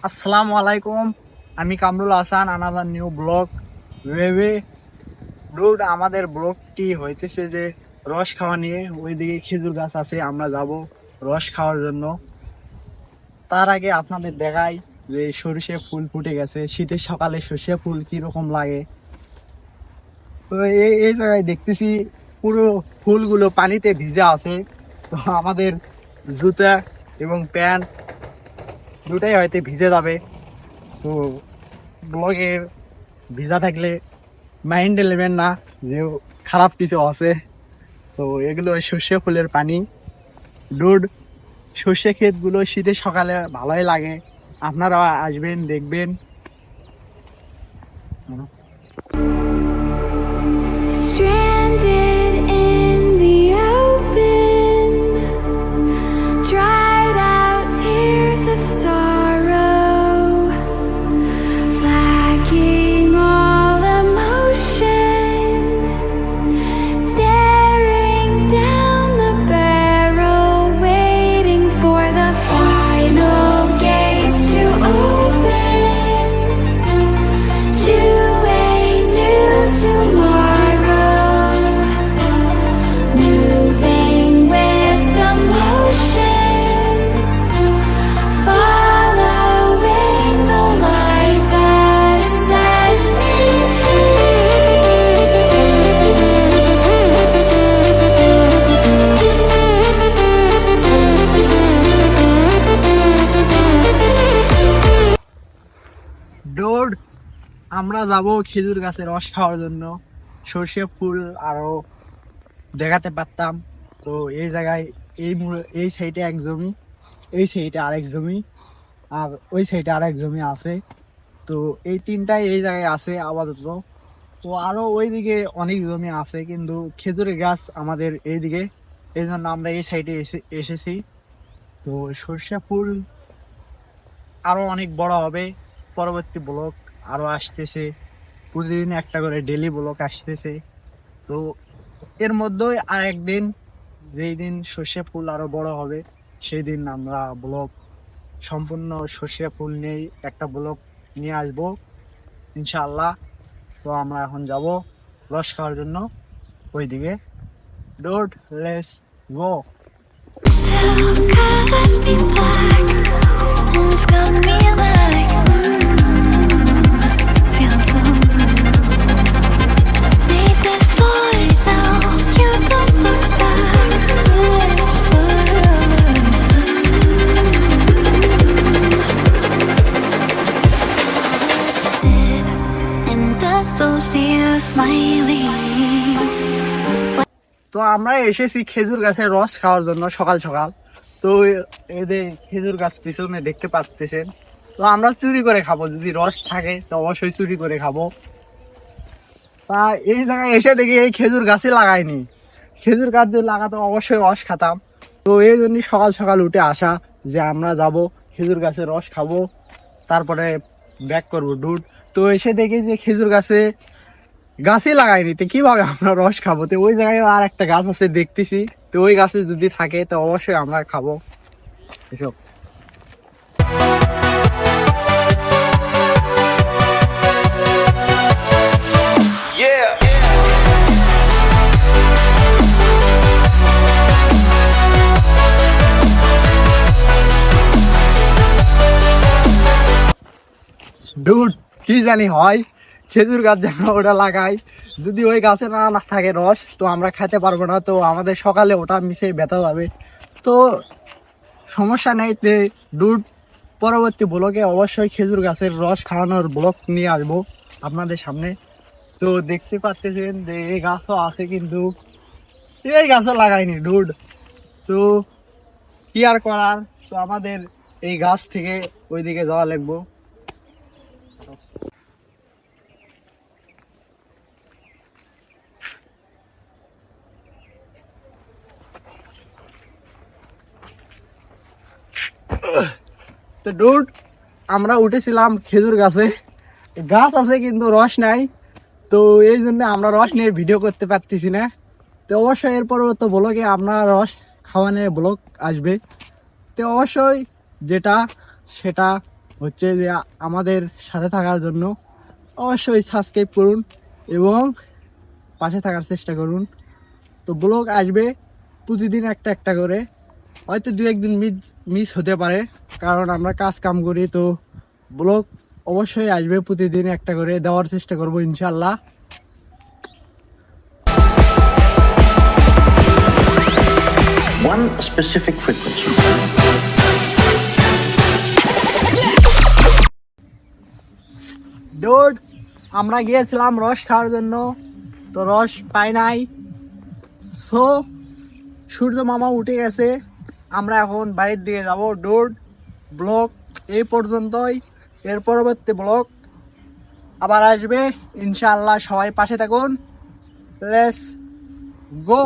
আসসালামু আলাইকুম, আমি Kamrul Hasan. Another new blog ওয়েবে রোড। আমাদের ব্লগটি হইতেছে যে রস খাওয়া নিয়ে। ওইদিকে খেজুর গাছ আছে, আমরা যাব রস খাওয়ার জন্য। তার আগে আপনাদের দেখাই যে সরিষে ফুল ফুটে গেছে। শীতের সকালে সরিষে ফুল কিরকম লাগে। তো এই জায়গায় দেখতেছি পুরো ফুলগুলো পানিতে ভিজে আছে। তো আমাদের জুতা এবং প্যান্ট দুটাই হয়তো ভিজে যাবে। তো ব্লগে ভিজা থাকলে মাইন্ডে নেবেন না যে খারাপ কিছু আছে। তো এগুলো সর্ষে ফুলের পানি। ডুড, সর্ষে ক্ষেত গুলো শীতের সকালে ভালোই লাগে। আপনারা আসবেন, দেখবেন। Stranded in the open, dried out tears of sorrow, lacking all emotion, staring down the barrel, waiting for the final gates to open to a new tomorrow, moving with the motion, following the light that sets me free. Dude, আমরা যাব খেজুর গাছের রস খাওয়ার জন্য। সর্ষে ফুল আরো দেখাতে পারতাম। তো এই জায়গায় এই সাইডে এক জমি, এই সাইডে আরেক জমি, আর ওই সাইডে আরেক জমি আছে। তো এই তিনটাই এই জায়গায় আছে আপাতত। তো আরো ওইদিকে অনেক জমি আছে, কিন্তু খেজুরের গাছ আমাদের এইদিকে, এই জন্য আমরা এই সাইডে এসেছি। তো সর্ষে ফুল আরো অনেক বড় হবে। পরবর্তী ব্লক আরো আসতেছে, প্রতিদিন একটা করে ডেলি ব্লক আসতেছে। তো এর মধ্যেই আর একদিন, যেই দিন সর্ষে ফুল আরো বড় হবে, সেই দিন আমরা ব্লক সম্পূর্ণ সর্ষে ফুল নিয়ে একটা ব্লক নিয়ে আসবো ইনশাআল্লাহ। তো আমরা এখন যাব রস খাওয়ার জন্য ওইদিকে। Dot, let's go. Still colors me black, and it's got me like feels so need this void now. You don't look back. Let's sit in dust, don't see you smiling. তো আমরা এসেছি খেজুর গাছের রস খাওয়ার জন্য সকাল সকাল। তো এদের খেজুর গাছ পিছনে দেখতে পাচ্ছেন। তো আমরা চুরি করে খাবো, যদি রস থাকে তো অবশ্যই চুরি করে খাবো। তা এই জায়গায় এসে দেখি এই খেজুর গাছই লাগায়নি। খেজুর গাছ যদি লাগাতো অবশ্যই রস খাতাম। তো এই জন্যই সকাল সকাল উঠে আসা যে আমরা যাব খেজুর গাছের রস খাবো, তারপরে ব্যাক করবো ডুড। তো এসে দেখি যে খেজুর গাছই লাগাইনি, তো কিভাবে আমরা রস খাবো? তো ওই জায়গায় আর একটা গাছ আছে দেখতেছি, তো ওই গাছে যদি থাকে তো অবশ্যই আমরা খাবো এসব। ডুড, কি জানি হয়, খেজুর গাছ যেন ওটা লাগাই, যদি ওই গাছে না থাকে রস তো আমরা খেতে পারবো না। তো আমাদের সকালে ওটা মিশে ব্যথা যাবে। তো সমস্যা নেই। ডুড, পরবর্তী ব্লকে অবশ্যই খেজুর গাছের রস খাওয়ানোর ব্লক নিয়ে আসবো আপনাদের সামনে। তো দেখতে পাচ্ছেন যে এই গাছও আছে, কিন্তু এই গাছও লাগাইনি ডুড। তো কি আর করার, তো আমাদের এই গাছ থেকে ওইদিকে যাওয়া লাগবো। তো ডুড, আমরা উঠেছিলাম খেজুর গাছে। গাছ আছে কিন্তু রস নাই, তো এই জন্য আমরা রস নিয়ে ভিডিও করতে পারতেছি না। তো অবশ্যই এরপর তো ব্লগে আপনার রস খাওয়ানোর ব্লগ আসবে। তো অবশ্যই যেটা সেটা হচ্ছে যে আমাদের সাথে থাকার জন্য অবশ্যই সাবস্ক্রাইব করুন এবং পাশে থাকার চেষ্টা করুন। তো ব্লগ আসবে প্রতিদিন একটা একটা করে, হয়তো দু একদিন মিস হতে পারে, কারণ আমরা কাজ কাম করি। তো ব্লগ অবশ্যই আসবে প্রতিদিন একটা করে, দেওয়ার চেষ্টা করবো ইনশাল্লাহ। One specific frequency. ডোড, আমরা গিয়েছিলাম রস খাওয়ার জন্য, তো রস পাই নাই। সো সূর্য মামা উঠে গেছে, আমরা এখন বাড়ির দিকে যাব। ডোড, ব্লগ এই পর্যন্তই। এর পরবর্তী ব্লগ আবার আসবে ইনশাআল্লাহ। সবাই পাশে থাকুন। Let's go.